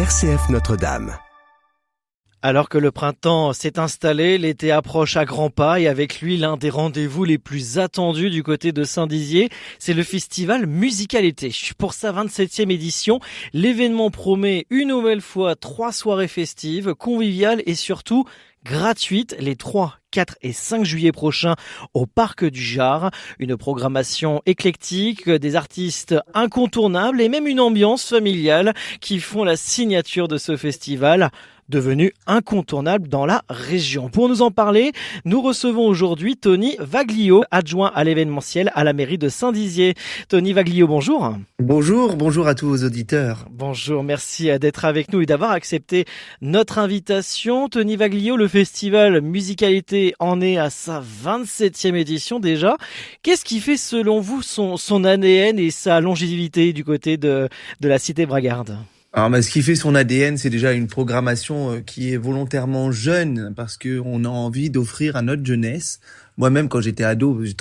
RCF Notre-Dame. Alors que le printemps s'est installé, l'été approche à grands pas et avec lui l'un des rendez-vous les plus attendus du côté de Saint-Dizier, c'est le festival Musicalité. Pour sa 27e édition, l'événement promet une nouvelle fois 3 soirées festives, conviviales et surtout gratuites les 3, 4 et 5 juillet prochains au Parc du Jard. Une programmation éclectique, des artistes incontournables et même une ambiance familiale qui font la signature de ce festival, devenu incontournable dans la région. Pour nous en parler, nous recevons aujourd'hui Tony Vaglio, adjoint à l'événementiel à la mairie de Saint-Dizier. Tony Vaglio, bonjour. Bonjour à tous vos auditeurs. Bonjour, merci d'être avec nous et d'avoir accepté notre invitation. Tony Vaglio, le festival Musicalité en est à sa 27e édition déjà. Qu'est-ce qui fait selon vous son ADN et sa longévité du côté de la cité bragarde ? Alors, ce qui fait son ADN, c'est déjà une programmation qui est volontairement jeune parce que on a envie d'offrir à notre jeunesse. Moi-même, quand j'étais ado, j'ai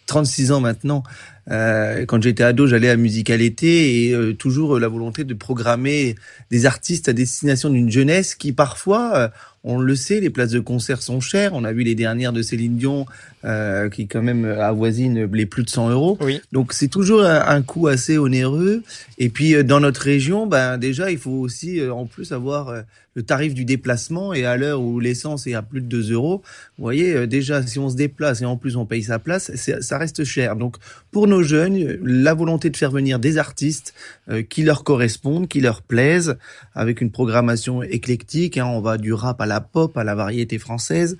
36 ans maintenant. Quand j'étais ado, j'allais à Musicalité et toujours la volonté de programmer des artistes à destination d'une jeunesse qui parfois, on le sait, les places de concert sont chères. On a vu les dernières de Céline Dion qui quand même avoisinent les plus de 100 €. Oui. Donc c'est toujours un coût assez onéreux. Et puis dans notre région, déjà il faut aussi en plus avoir le tarif du déplacement. Et à l'heure où l'essence est à plus de 2 €, vous voyez déjà si on se déplace et en plus on paye sa place, ça reste cher. Donc pour nos jeunes, la volonté de faire venir des artistes qui leur correspondent, qui leur plaisent, avec une programmation éclectique, on va du rap à la pop, à la variété française,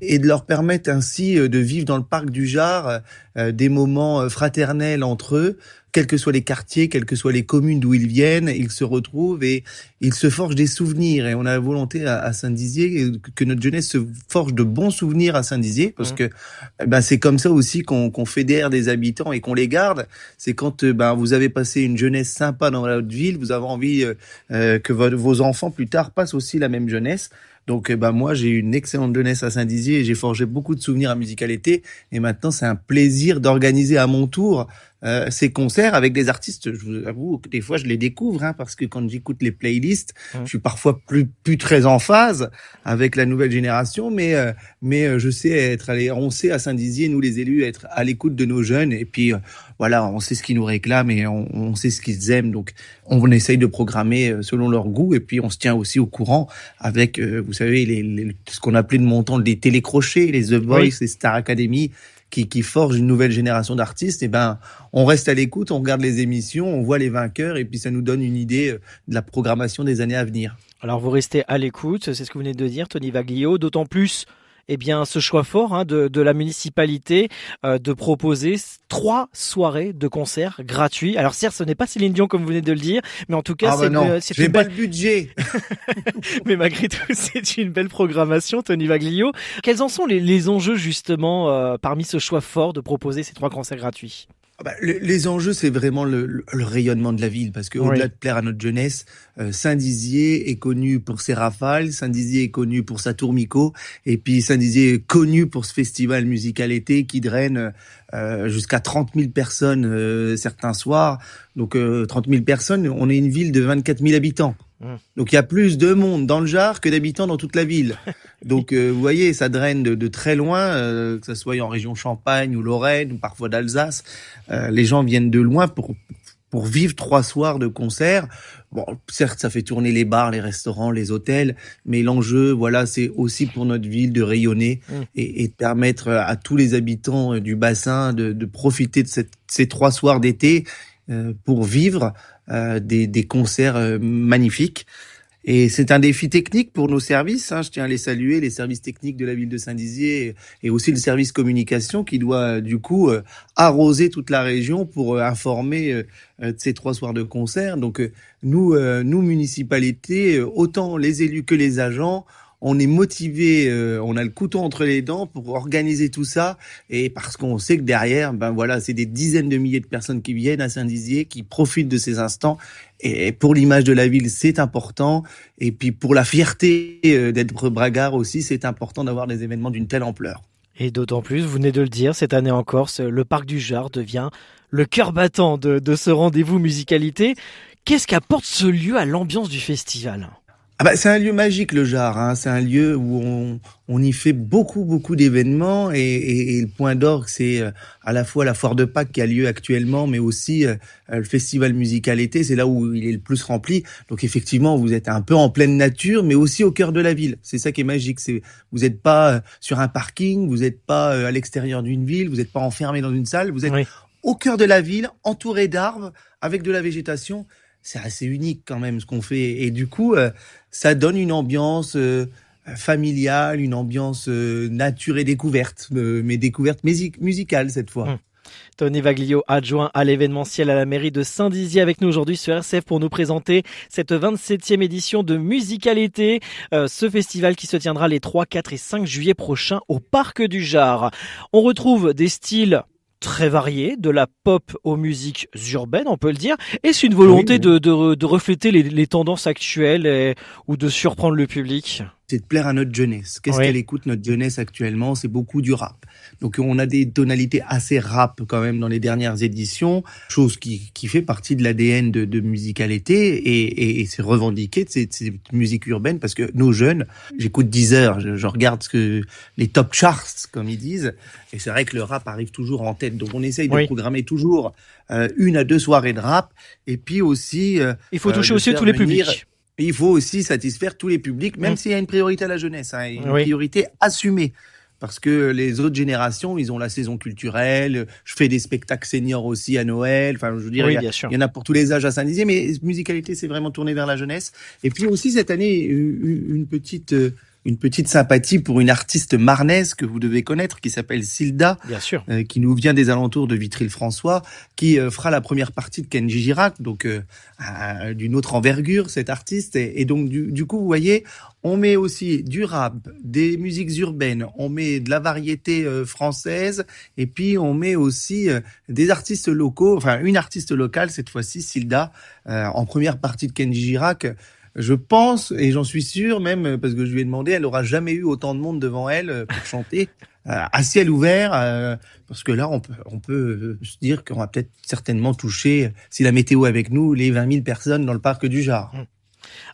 et de leur permettre ainsi de vivre dans le parc du Jard des moments fraternels entre eux, quels que soient les quartiers, quelles que soient les communes d'où ils viennent, ils se retrouvent et ils se forgent des souvenirs. Et on a la volonté à Saint-Dizier que notre jeunesse se forge de bons souvenirs à Saint-Dizier, parce que c'est comme ça aussi qu'on fédère des habitants et qu'on les garde. C'est quand vous avez passé une jeunesse sympa dans votre ville, vous avez envie que vos enfants plus tard passent aussi la même jeunesse. Donc moi j'ai eu une excellente jeunesse à Saint-Dizier et j'ai forgé beaucoup de souvenirs à Musicalité, et maintenant c'est un plaisir d'organiser à mon tour ces concerts avec des artistes. Je vous avoue que des fois je les découvre parce que quand j'écoute les playlists, je suis parfois plus très en phase avec la nouvelle génération, mais je sais on sait à Saint-Dizier, nous les élus, être à l'écoute de nos jeunes, et puis on sait ce qu'ils nous réclament et on sait ce qu'ils aiment, donc on essaye de programmer selon leur goût, et puis on se tient aussi au courant avec vous savez ce qu'on appelait de mon temps des télécrochets, les The Voice, les Star Academy, qui forgent une nouvelle génération d'artistes. Et on reste à l'écoute, on regarde les émissions, on voit les vainqueurs, et puis ça nous donne une idée de la programmation des années à venir. Alors vous restez à l'écoute, c'est ce que vous venez de dire, Tony Vaglio, d'autant plus ce choix fort de la municipalité de proposer 3 soirées de concerts gratuits. Alors certes, ce n'est pas Céline Dion comme vous venez de le dire, mais en tout cas c'est j'ai pas le budget. Mais malgré tout, c'est une belle programmation, Tony Vaglio. Quels en sont les enjeux justement parmi ce choix fort de proposer ces 3 concerts gratuits ? Les enjeux, c'est vraiment le rayonnement de la ville, parce que au-delà de plaire à notre jeunesse, Saint-Dizier est connu pour ses rafales, Saint-Dizier est connu pour sa tourmico, et puis Saint-Dizier est connu pour ce festival Musicalité qui draine jusqu'à 30 000 personnes certains soirs. Donc 30 000 personnes, on est une ville de 24 000 habitants. Donc il y a plus de monde dans le Jard que d'habitants dans toute la ville. Donc vous voyez, ça draine de très loin, que ce soit en région Champagne ou Lorraine ou parfois d'Alsace. Les gens viennent de loin pour vivre 3 soirs de concert. Bon, certes, ça fait tourner les bars, les restaurants, les hôtels, mais l'enjeu, c'est aussi pour notre ville de rayonner et de permettre à tous les habitants du bassin de profiter de ces 3 soirs d'été pour vivre des concerts magnifiques. Et c'est un défi technique pour nos services. Je tiens à les saluer, les services techniques de la ville de Saint-Dizier et aussi le service communication qui doit du coup arroser toute la région pour informer de ces 3 soirs de concert. Donc nous municipalité, autant les élus que les agents, on est motivé, on a le couteau entre les dents pour organiser tout ça, et parce qu'on sait que derrière, c'est des dizaines de milliers de personnes qui viennent à Saint-Dizier, qui profitent de ces instants. Et pour l'image de la ville, c'est important. Et puis pour la fierté d'être bragard aussi, c'est important d'avoir des événements d'une telle ampleur. Et d'autant plus, vous venez de le dire, cette année encore, le Parc du Jard devient le cœur battant de ce rendez-vous Musicalité. Qu'est-ce qu'apporte ce lieu à l'ambiance du festival ? Ah bah, c'est un lieu magique, le Jard, hein. C'est un lieu où on y fait beaucoup d'événements et le point d'orgue, c'est à la fois la foire de Pâques qui a lieu actuellement, mais aussi le festival musical été. C'est là où il est le plus rempli. Donc effectivement, vous êtes un peu en pleine nature, mais aussi au cœur de la ville. C'est ça qui est magique. Vous n'êtes pas sur un parking, vous n'êtes pas à l'extérieur d'une ville, vous n'êtes pas enfermé dans une salle. Vous êtes au cœur de la ville, entouré d'arbres, avec de la végétation. C'est assez unique quand même ce qu'on fait. Et du coup, ça donne une ambiance familiale, une ambiance nature et découverte, mais découverte musicale cette fois. Tony Vaglio, adjoint à l'événementiel à la mairie de Saint-Dizier, avec nous aujourd'hui sur RCF pour nous présenter cette 27e édition de Musical été, ce festival qui se tiendra les 3, 4 et 5 juillet prochains au Parc du Jard. On retrouve des styles très variés, de la pop aux musiques urbaines, on peut le dire. Est-ce une volonté de refléter les tendances actuelles ou de surprendre le public ? C'est de plaire à notre jeunesse. Qu'est-ce qu'elle écoute, notre jeunesse, actuellement ? C'est beaucoup du rap. Donc, on a des tonalités assez rap, quand même, dans les dernières éditions. Chose qui fait partie de l'ADN de Musical été et c'est revendiqué de cette musique urbaine parce que nos jeunes, j'écoute 10 heures, je regarde les top charts, comme ils disent. Et c'est vrai que le rap arrive toujours en tête. Donc, on essaye de programmer toujours 1 à 2 soirées de rap. Et puis aussi, il faut toucher aussi tous les publics. Il faut aussi satisfaire tous les publics, même s'il y a une priorité à la jeunesse, hein, une priorité assumée. Parce que les autres générations, ils ont la saison culturelle. Je fais des spectacles seniors aussi à Noël. Enfin, je veux dire, il y en a pour tous les âges à Saint-Dizier, mais Musical été, c'est vraiment tourné vers la jeunesse. Et puis aussi cette année, une petite sympathie pour une artiste marnaise que vous devez connaître, qui s'appelle Silda, qui nous vient des alentours de Vitry-le-François, qui fera la première partie de Kenji Girac, donc d'une autre envergure, cette artiste. Et donc, du coup, vous voyez, on met aussi du rap, des musiques urbaines, on met de la variété française, et puis on met aussi des artistes locaux, enfin une artiste locale, cette fois-ci, Silda, en première partie de Kenji Girac. Je pense, et j'en suis sûr même, parce que je lui ai demandé, elle n'aura jamais eu autant de monde devant elle pour chanter à ciel ouvert, parce que là, on peut se dire qu'on va peut-être certainement toucher, si la météo est avec nous, les 20 000 personnes dans le parc du Jard.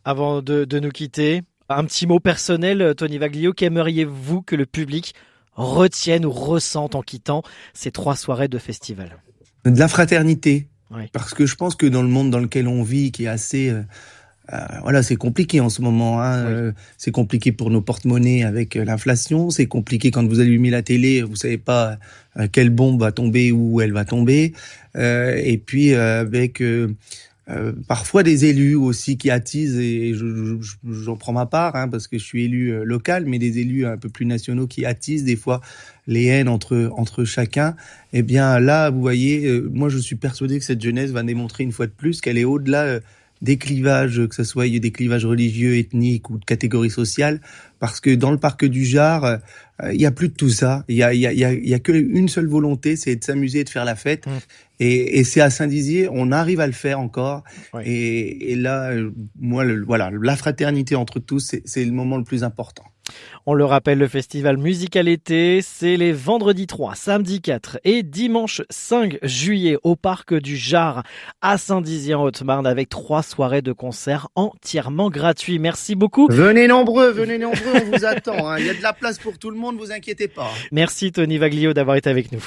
Avant de nous quitter, un petit mot personnel, Tony Vaglio, qu'aimeriez-vous que le public retienne ou ressente en quittant ces 3 soirées de festival ? De la fraternité, parce que je pense que dans le monde dans lequel on vit, qui est assez... c'est compliqué en ce moment. C'est compliqué pour nos porte-monnaies avec l'inflation. C'est compliqué quand vous allumez la télé, vous savez pas quelle bombe va tomber, où elle va tomber. Et puis avec parfois des élus aussi qui attisent, et j'en prends ma part, parce que je suis élu local, mais des élus un peu plus nationaux qui attisent des fois les haines entre chacun. Eh bien là, vous voyez, moi je suis persuadé que cette jeunesse va démontrer une fois de plus qu'elle est au-delà des clivages, que ce soit des clivages religieux, ethniques ou de catégorie sociale, parce que dans le parc du Jard, il y a plus de tout ça. Il y a que une seule volonté, c'est de s'amuser et de faire la fête. Et c'est à Saint-Dizier, on arrive à le faire encore. Et là, moi, la fraternité entre tous, c'est le moment le plus important. On le rappelle, le festival Musical été, c'est les vendredis 3, samedi 4 et dimanche 5 juillet au parc du Jard à Saint-Dizier en Haute-Marne, avec 3 soirées de concerts entièrement gratuits. Merci beaucoup. Venez nombreux, on vous attend. Il y a de la place pour tout le monde, vous inquiétez pas. Merci Tony Vaglio d'avoir été avec nous.